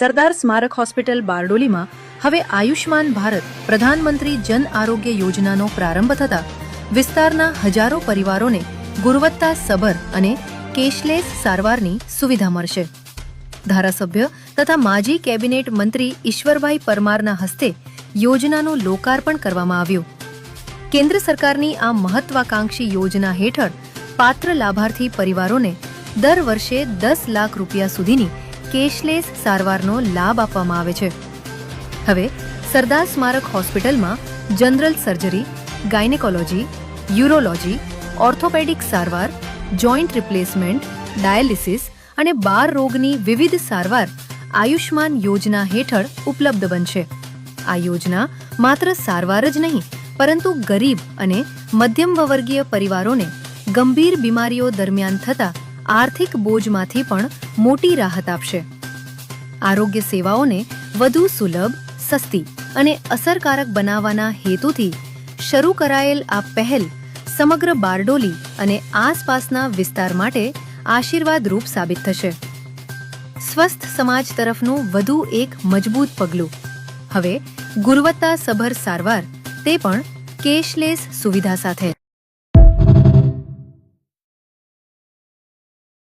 સરદાર સ્મારક હોસ્પિટલ બારડોલીમાં હવે આયુષ્માન ભારત પ્રધાનમંત્રી જન આરોગ્ય યોજનાનો પ્રારંભ થતા વિસ્તારના હજારો પરિવારોને ગુણવત્તાસભર અને કેશલેસ સારવારની સુવિધા મળશે. ધારાસભ્ય તથા માજી કેબિનેટ મંત્રી ઈશ્વરભાઈ પરમારના હસ્તે યોજનાનું લોકાર્પણ કરવામાં આવ્યું. કેન્દ્ર સરકારની આ મહત્વાકાંક્ષી યોજના હેઠળ પાત્ર લાભાર્થી પરિવારોને દર વર્ષે 10 લાખ રૂપિયા સુધીની કેશલેસ સારવારનો લાભ આપવામાં આવે છે. હવે સરદાર સ્મારક હોસ્પિટલમાં general surgery, gynaecology, urology, orthopaedic સારવાર, જોઇન્ટ રિપ્લેસમેન્ટ, ડાયાલિસિસ અને બાળ રોગની વિવિધ સારવાર આયુષ્માન યોજના હેઠળ ઉપલબ્ધ બનશે. આ યોજના માત્ર સારવાર જ નહીં પરંતુ ગરીબ અને મધ્યમ વર્ગીય પરિવારોને ગંભીર બીમારીઓ દરમિયાન થતા આર્થિક બોજમાંથી પણ મોટી રાહત આપશે. આરોગ્ય સેવાઓને વધુ સુલભ, સસ્તી અને અસરકારક બનાવવાના હેતુથી શરૂ કરાયેલ આ પહેલ સમગ્ર બારડોલી અને આસપાસના વિસ્તાર માટે આશીર્વાદરૂપ સાબિત થશે. સ્વસ્થ સમાજ તરફનું વધુ એક મજબૂત પગલું. હવે ગુણવત્તાસભર સારવાર, તે પણ કેશલેસ સુવિધા સાથે.